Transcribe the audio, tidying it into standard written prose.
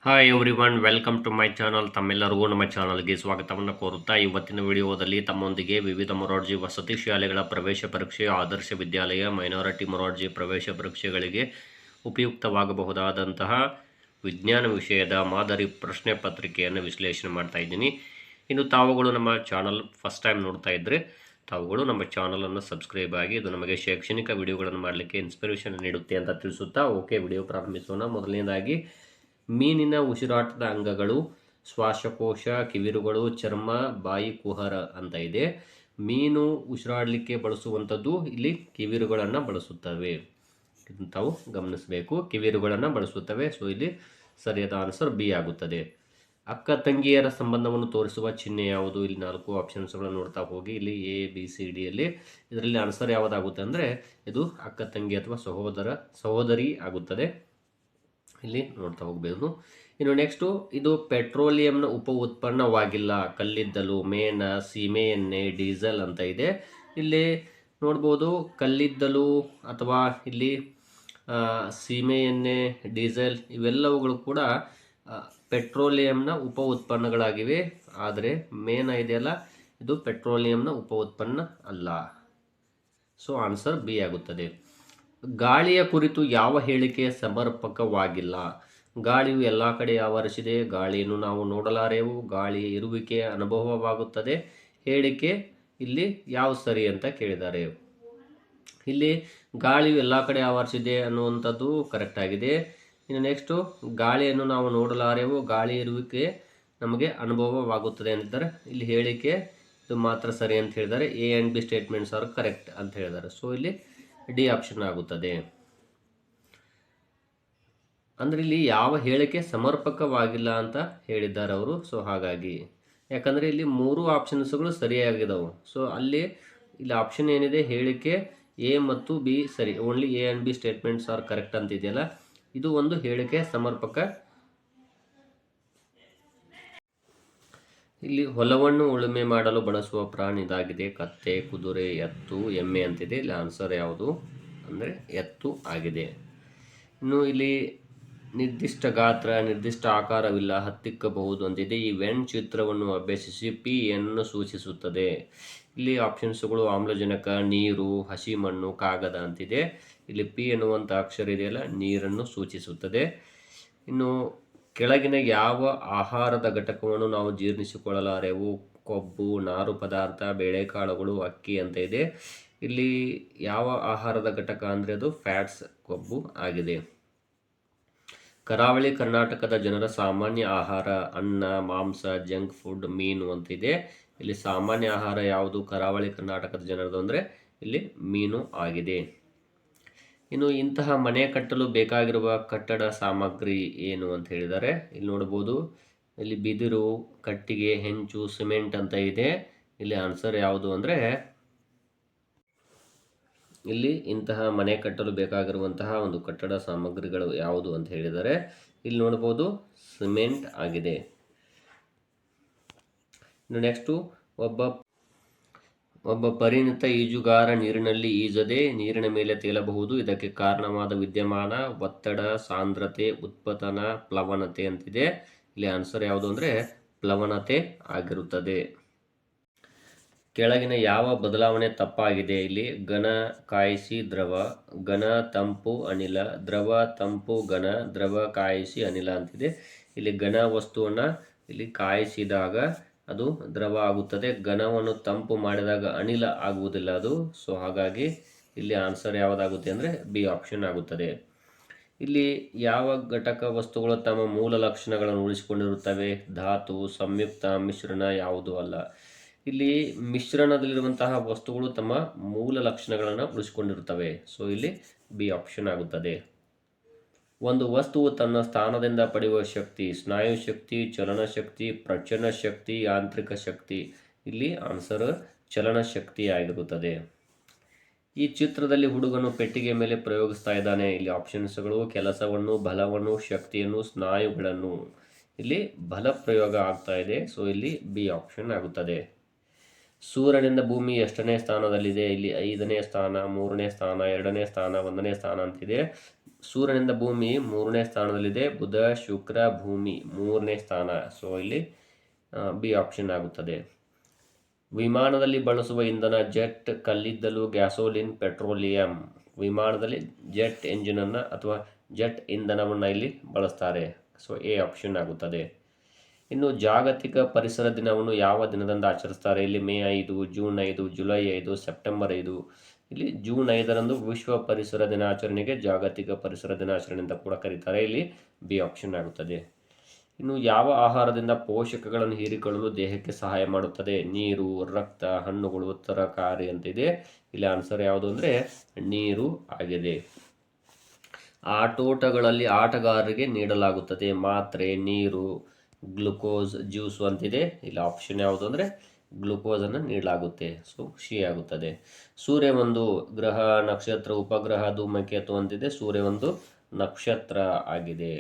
Hi everyone, welcome to my channel. ತಮ್ಮೆಲ್ಲರಿಗೂ ನಮ್ಮ ಚಾನಲ್ಗೆ ಸ್ವಾಗತವನ್ನು ಕೋರುತ್ತಾ ಇವತ್ತಿನ ವಿಡಿಯೋದಲ್ಲಿ ತಮ್ಮೊಂದಿಗೆ ವಿವಿಧ ಮೊರಾರ್ಜಿ ವಸತಿ ಶಾಲೆಗಳ ಪ್ರವೇಶ ಪರೀಕ್ಷೆ, ಆದರ್ಶ ವಿದ್ಯಾಲಯ, ಮೈನಾರಿಟಿ ಮೊರಾರ್ಜಿ ಪ್ರವೇಶ ಪರೀಕ್ಷೆಗಳಿಗೆ ಉಪಯುಕ್ತವಾಗಬಹುದಾದಂತಹ ವಿಜ್ಞಾನ ವಿಷಯದ ಮಾದರಿ ಪ್ರಶ್ನೆ ಪತ್ರಿಕೆಯನ್ನು ವಿಶ್ಲೇಷಣೆ ಮಾಡ್ತಾ ಇದ್ದೀನಿ. ಇನ್ನು ತಾವುಗಳು ನಮ್ಮ ಚಾನಲ್ ಫಸ್ಟ್ ಟೈಮ್ ನೋಡ್ತಾ ಇದ್ದರೆ ತಾವುಗಳು ನಮ್ಮ ಚಾನಲನ್ನು ಸಬ್ಸ್ಕ್ರೈಬ್ ಆಗಿ, ಇದು ನಮಗೆ ಶೈಕ್ಷಣಿಕ ವಿಡಿಯೋಗಳನ್ನು ಮಾಡಲಿಕ್ಕೆ ಇನ್ಸ್ಪಿರೇಷನ್ ನೀಡುತ್ತೆ ಅಂತ ತಿಳಿಸುತ್ತಾ ವಿಡಿಯೋ ಪ್ರಾರಂಭಿಸೋಣ. ಮೊದಲನೇದಾಗಿ, ಮೀನಿನ ಉಸಿರಾಟದ ಅಂಗಗಳು ಶ್ವಾಸಕೋಶ, ಕಿವಿರುಗಳು, ಚರ್ಮ, ಬಾಯಿ ಕುಹರ ಅಂತ ಇದೆ. ಮೀನು ಉಸಿರಾಡಲಿಕ್ಕೆ ಬಳಸುವಂಥದ್ದು ಇಲ್ಲಿ ಕಿವಿರುಗಳನ್ನು ಬಳಸುತ್ತವೆ. ತಾವು ಗಮನಿಸಬೇಕು, ಕಿವಿರುಗಳನ್ನು ಬಳಸುತ್ತವೆ. ಸೊ ಇಲ್ಲಿ ಸರಿಯಾದ ಆನ್ಸರ್ ಬಿ ಆಗುತ್ತದೆ. ಅಕ್ಕ ತಂಗಿಯರ ಸಂಬಂಧವನ್ನು ತೋರಿಸುವ ಚಿಹ್ನೆ ಯಾವುದು? ಇಲ್ಲಿ 4 ಆಪ್ಷನ್ಸ್ಗಳನ್ನು ನೋಡ್ತಾ ಹೋಗಿ. ಇಲ್ಲಿ ಎ ಬಿ ಸಿ ಡಿಯಲ್ಲಿ ಇದರಲ್ಲಿ ಆನ್ಸರ್ ಯಾವುದಾಗುತ್ತೆ ಅಂದರೆ ಇದು ಅಕ್ಕ ತಂಗಿ ಅಥವಾ ಸಹೋದರಿ ಆಗುತ್ತದೆ. ಇಲ್ಲಿ ನೋಡ್ತಾ ಹೋಗಬೇಕು. ಇನ್ನು ನೆಕ್ಸ್ಟು, ಇದು ಪೆಟ್ರೋಲಿಯಂನ ಉಪ ಉತ್ಪನ್ನವಾಗಿಲ್ಲ. ಕಲ್ಲಿದ್ದಲು, ಮೇಣ, ಸೀಮೆ ಎಣ್ಣೆ, ಡೀಸೆಲ್ ಅಂತ ಇದೆ. ಇಲ್ಲಿ ನೋಡ್ಬೋದು ಕಲ್ಲಿದ್ದಲು ಅಥವಾ ಇಲ್ಲಿ ಸೀಮೆ ಎಣ್ಣೆ, ಡೀಸೆಲ್ ಇವೆಲ್ಲವುಗಳು ಕೂಡ ಪೆಟ್ರೋಲಿಯಂನ ಉಪ ಉತ್ಪನ್ನಗಳಾಗಿವೆ. ಆದರೆ ಮೇಣ ಇದೆಯಲ್ಲ, ಇದು ಪೆಟ್ರೋಲಿಯಂನ ಉಪ ಉತ್ಪನ್ನ ಅಲ್ಲ. ಸೊ ಆನ್ಸರ್ ಬಿ ಆಗುತ್ತದೆ. ಗಾಳಿಯ ಕುರಿತು ಯಾವ ಹೇಳಿಕೆ ಸಮರ್ಪಕವಾಗಿಲ್ಲ? ಗಾಳಿಯು ಎಲ್ಲ ಕಡೆ ಆವರಿಸಿದೆ, ಗಾಳಿಯನ್ನು ನಾವು ನೋಡಲಾರೆವು, ಗಾಳಿಯ ಇರುವಿಕೆ ಅನುಭವವಾಗುತ್ತದೆ. ಹೇಳಿಕೆ ಇಲ್ಲಿ ಯಾವ ಸರಿ ಅಂತ ಕೇಳಿದ್ದಾರೆ. ಇಲ್ಲಿ ಗಾಳಿಯು ಎಲ್ಲ ಕಡೆ ಆವರಿಸಿದೆ ಅನ್ನುವಂಥದ್ದು ಕರೆಕ್ಟ್ ಆಗಿದೆ. ಇನ್ನು ನೆಕ್ಸ್ಟು, ಗಾಳಿಯನ್ನು ನಾವು ನೋಡಲಾರೆವು, ಗಾಳಿ ಇರುವಿಕೆ ನಮಗೆ ಅನುಭವವಾಗುತ್ತದೆ ಅಂತಿದ್ದಾರೆ. ಇಲ್ಲಿ ಹೇಳಿಕೆ ಇದು ಮಾತ್ರ ಸರಿ ಅಂತ ಹೇಳಿದ್ದಾರೆ. A and B statements are correct ಅಂತ ಹೇಳಿದ್ದಾರೆ. ಸೊ ಇಲ್ಲಿ ಡಿ ಆಪ್ಷನ್ ಆಗುತ್ತದೆ. ಅಂದರೆ ಇಲ್ಲಿ ಯಾವ ಹೇಳಿಕೆ ಸಮರ್ಪಕವಾಗಿಲ್ಲ ಅಂತ ಹೇಳಿದ್ದಾರೆ ಅವರು. ಸೊ ಹಾಗಾಗಿ, ಯಾಕಂದರೆ ಇಲ್ಲಿ 3 ಆಪ್ಷನ್ಸ್ಗಳು ಸರಿಯಾಗಿದ್ದಾವೆ. ಸೊ ಇಲ್ಲಿ ಆಪ್ಷನ್ ಏನಿದೆ, ಹೇಳಿಕೆ ಎ ಮತ್ತು ಬಿ ಸರಿ, only A and B statements are correct ಅಂತಿದೆಯಲ್ಲ, ಇದು ಒಂದು ಹೇಳಿಕೆ ಸಮರ್ಪಕ. ಇಲ್ಲಿ ಹೊಲವನ್ನು ಉಳುಮೆ ಮಾಡಲು ಬಳಸುವ ಪ್ರಾಣಿ ಇದಾಗಿದೆ. ಕತ್ತೆ, ಕುದುರೆ, ಎತ್ತು, ಎಮ್ಮೆ ಅಂತಿದೆ. ಇಲ್ಲಿ ಆನ್ಸರ್ ಯಾವುದು ಅಂದರೆ ಎತ್ತು ಆಗಿದೆ. ಇನ್ನು ಇಲ್ಲಿ ನಿರ್ದಿಷ್ಟ ಗಾತ್ರ, ನಿರ್ದಿಷ್ಟ ಆಕಾರವಿಲ್ಲ, ಹತ್ತಿಕ್ಕಬಹುದು ಅಂತಿದೆ. ಈ ವೆನ್ ಚಿತ್ರವನ್ನು ಅಭ್ಯಸಿಸಿ ಪಿ ಏನನ್ನು ಸೂಚಿಸುತ್ತದೆ? ಇಲ್ಲಿ ಆಪ್ಷನ್ಸ್ಗಳು ಆಮ್ಲಜನಕ, ನೀರು, ಹಸಿ ಮಣ್ಣು, ಕಾಗದ ಅಂತಿದೆ. ಇಲ್ಲಿ ಪಿ ಎನ್ನುವಂಥ ಅಕ್ಷರ ಇದೆಯಲ್ಲ, ನೀರನ್ನು ಸೂಚಿಸುತ್ತದೆ. ಇನ್ನು ಕೆಳಗಿನ ಯಾವ ಆಹಾರದ ಘಟಕವನ್ನು ನಾವು ಜೀರ್ಣಿಸಿಕೊಳ್ಳಲಾರೆವು? ಕೊಬ್ಬು, ನಾರು ಪದಾರ್ಥ, ಬೇಳೆಕಾಳುಗಳು, ಅಕ್ಕಿ ಅಂತ ಇದೆ. ಇಲ್ಲಿ ಯಾವ ಆಹಾರದ ಘಟಕ ಅಂದರೆ ಅದು ಫ್ಯಾಟ್ಸ್, ಕೊಬ್ಬು ಆಗಿದೆ. ಕರಾವಳಿ ಕರ್ನಾಟಕದ ಜನರ ಸಾಮಾನ್ಯ ಆಹಾರ ಅನ್ನ, ಮಾಂಸ, ಜಂಕ್ ಫುಡ್, ಮೀನು ಅಂತಿದೆ. ಇಲ್ಲಿ ಸಾಮಾನ್ಯ ಆಹಾರ ಯಾವುದು ಕರಾವಳಿ ಕರ್ನಾಟಕದ ಜನರದು ಅಂದರೆ ಇಲ್ಲಿ ಮೀನು ಆಗಿದೆ. ಇನ್ನು ಇಂತಹ ಮನೆ ಕಟ್ಟಲು ಬೇಕಾಗಿರುವ ಕಟ್ಟಡ ಸಾಮಗ್ರಿ ಏನು ಅಂತ ಹೇಳಿದ್ದಾರೆ. ಇಲ್ಲಿ ನೋಡ್ಬೋದು, ಇಲ್ಲಿ ಬಿದಿರು, ಕಟ್ಟಿಗೆ, ಹೆಂಚು, ಸಿಮೆಂಟ್ ಅಂತ ಇದೆ. ಇಲ್ಲಿ ಆನ್ಸರ್ ಯಾವುದು ಅಂದರೆ ಇಲ್ಲಿ ಇಂತಹ ಮನೆ ಕಟ್ಟಲು ಬೇಕಾಗಿರುವಂತಹ ಒಂದು ಕಟ್ಟಡ ಸಾಮಗ್ರಿಗಳು ಯಾವುದು ಅಂತ ಹೇಳಿದ್ದಾರೆ. ಇಲ್ಲಿ ನೋಡ್ಬೋದು ಸಿಮೆಂಟ್ ಆಗಿದೆ. ಇನ್ನು ನೆಕ್ಸ್ಟು, ಒಬ್ಬ ಪರಿಣಿತ ಈಜುಗಾರ ನೀರಿನಲ್ಲಿ ಈಜದೆ ನೀರಿನ ಮೇಲೆ ತೇಲಬಹುದು. ಇದಕ್ಕೆ ಕಾರಣವಾದ ವಿದ್ಯಮಾನ ಒತ್ತಡ, ಸಾಂದ್ರತೆ, ಉತ್ಪತನ, ಪ್ಲವನತೆ ಅಂತಿದೆ. ಇಲ್ಲಿ ಆನ್ಸರ್ ಯಾವುದು ಅಂದರೆ ಪ್ಲವನತೆ ಆಗಿರುತ್ತದೆ. ಕೆಳಗಿನ ಯಾವ ಬದಲಾವಣೆ ತಪ್ಪಾಗಿದೆ? ಇಲ್ಲಿ ಘನ ಕಾಯಿಸಿ ದ್ರವ, ಘನ ತಂಪು ಅನಿಲ, ದ್ರವ ತಂಪು ಘನ, ದ್ರವ ಕಾಯಿಸಿ ಅನಿಲ ಅಂತಿದೆ. ಇಲ್ಲಿ ಘನ ವಸ್ತುವನ್ನು ಇಲ್ಲಿ ಕಾಯಿಸಿದಾಗ ಅದು ದ್ರವ ಆಗುತ್ತದೆ, ಘನವನ್ನು ತಂಪು ಮಾಡಿದಾಗ ಅನಿಲ ಆಗುವುದಿಲ್ಲ ಅದು. ಸೊ ಹಾಗಾಗಿ ಇಲ್ಲಿ ಆನ್ಸರ್ ಯಾವುದಾಗುತ್ತೆ ಅಂದರೆ ಬಿ ಆಪ್ಷನ್ ಆಗುತ್ತದೆ. ಇಲ್ಲಿ ಯಾವ ಘಟಕ ವಸ್ತುಗಳು ತಮ್ಮ ಮೂಲ ಲಕ್ಷಣಗಳನ್ನು ಉಳಿಸಿಕೊಂಡಿರುತ್ತವೆ? ಧಾತು, ಸಂಯುಕ್ತ, ಮಿಶ್ರಣ ಯಾವುದೂ ಅಲ್ಲ. ಇಲ್ಲಿ ಮಿಶ್ರಣದಲ್ಲಿರುವಂತಹ ವಸ್ತುಗಳು ತಮ್ಮ ಮೂಲ ಲಕ್ಷಣಗಳನ್ನು ಉಳಿಸಿಕೊಂಡಿರುತ್ತವೆ. ಸೊ ಇಲ್ಲಿ ಬಿ ಆಪ್ಷನ್ ಆಗುತ್ತದೆ. ಒಂದು ವಸ್ತುವು ತನ್ನ ಸ್ಥಾನದಿಂದ ಪಡೆಯುವ ಶಕ್ತಿ ಸ್ನಾಯು ಶಕ್ತಿ, ಚಲನ ಶಕ್ತಿ, ಪ್ರಚನ ಶಕ್ತಿ, ಯಾಂತ್ರಿಕ ಶಕ್ತಿ. ಇಲ್ಲಿ ಆನ್ಸರ್ ಚಲನ ಶಕ್ತಿ ಆಗಿರುತ್ತದೆ. ಈ ಚಿತ್ರದಲ್ಲಿ ಹುಡುಗನು ಪೆಟ್ಟಿಗೆ ಮೇಲೆ ಪ್ರಯೋಗಿಸ್ತಾ ಇದ್ದಾನೆ. ಇಲ್ಲಿ ಆಪ್ಷನ್ಸ್ಗಳು ಕೆಲಸವನ್ನು, ಬಲವನ್ನು, ಶಕ್ತಿಯನ್ನು, ಸ್ನಾಯುಗಳನ್ನು. ಇಲ್ಲಿ ಬಲ ಪ್ರಯೋಗ ಆಗ್ತಾ ಇದೆ. ಸೊ ಇಲ್ಲಿ ಬಿ ಆಪ್ಷನ್ ಆಗುತ್ತದೆ. ಸೂರ್ಯನಿಂದ ಭೂಮಿ ಎಷ್ಟನೇ ಸ್ಥಾನದಲ್ಲಿದೆ? ಇಲ್ಲಿ 5ನೇ ಸ್ಥಾನ, 3ನೇ ಸ್ಥಾನ, 2ನೇ ಸ್ಥಾನ, 1ನೇ ಸ್ಥಾನ ಅಂತಿದೆ. ಸೂರ್ಯನಿಂದ ಭೂಮಿ 3ನೇ ಸ್ಥಾನದಲ್ಲಿದೆ. ಬುಧ, ಶುಕ್ರ, ಭೂಮಿ 3ನೇ ಸ್ಥಾನ. ಸೊ ಇಲ್ಲಿ ಬಿ ಆಪ್ಷನ್ ಆಗುತ್ತದೆ. ವಿಮಾನದಲ್ಲಿ ಬಳಸುವ ಇಂಧನ ಜೆಟ್, ಕಲ್ಲಿದ್ದಲು, ಗ್ಯಾಸೋಲಿನ್, ಪೆಟ್ರೋಲಿಯಂ. ವಿಮಾನದಲ್ಲಿ ಜೆಟ್ ಎಂಜಿನನ್ನು ಅಥವಾ ಜೆಟ್ ಇಂಧನವನ್ನು ಇಲ್ಲಿ ಬಳಸ್ತಾರೆ. ಸೊ ಎ ಆಪ್ಷನ್ ಆಗುತ್ತದೆ. ಇನ್ನು ಜಾಗತಿಕ ಪರಿಸರ ದಿನವನ್ನು ಯಾವ ದಿನದಂದು ಆಚರಿಸ್ತಾರೆ? ಇಲ್ಲಿ ಮೇ 5, ಜೂನ್ 5, ಜುಲೈ 5, ಸೆಪ್ಟೆಂಬರ್ 5. ಇಲ್ಲಿ ಜೂನ್ 5ರಂದು ವಿಶ್ವ ಪರಿಸರ ದಿನಾಚರಣೆಗೆ ಜಾಗತಿಕ ಪರಿಸರ ದಿನಾಚರಣೆ ಅಂತ ಕೂಡ ಕರೀತಾರೆ. ಇಲ್ಲಿ ಬಿ ಆಪ್ಷನ್ ಆಗುತ್ತದೆ. ಇನ್ನು ಯಾವ ಆಹಾರದಿಂದ ಪೋಷಕಗಳನ್ನು ಹೀರಿಕೊಳ್ಳಲು ದೇಹಕ್ಕೆ ಸಹಾಯ ಮಾಡುತ್ತದೆ? ನೀರು, ರಕ್ತ, ಹಣ್ಣುಗಳು, ತರಕಾರಿ ಅಂತಿದೆ. ಇಲ್ಲಿ ಆನ್ಸರ್ ಯಾವುದು ಅಂದರೆ ನೀರು ಆಗಿದೆ. ಆಟೋಟಗಳಲ್ಲಿ ಆಟಗಾರರಿಗೆ ನೀಡಲಾಗುತ್ತದೆ ಮಾತ್ರೆ, ನೀರು, ಗ್ಲುಕೋಸ್, ಜ್ಯೂಸು ಅಂತಿದೆ. ಇಲ್ಲಿ ಆಪ್ಷನ್ ಯಾವುದು ಅಂದರೆ ಗ್ಲುಕೋಸನ್ನು ನೀಡಲಾಗುತ್ತೆ. ಸೊ ಸಿ ಆಗುತ್ತದೆ. ಸೂರ್ಯ ಒಂದು ಗ್ರಹ, ನಕ್ಷತ್ರ, ಉಪಗ್ರಹ, ಧೂಮಕೇತು ಅಂತಿದೆ. ಸೂರ್ಯ ಒಂದು ನಕ್ಷತ್ರ ಆಗಿದೆ.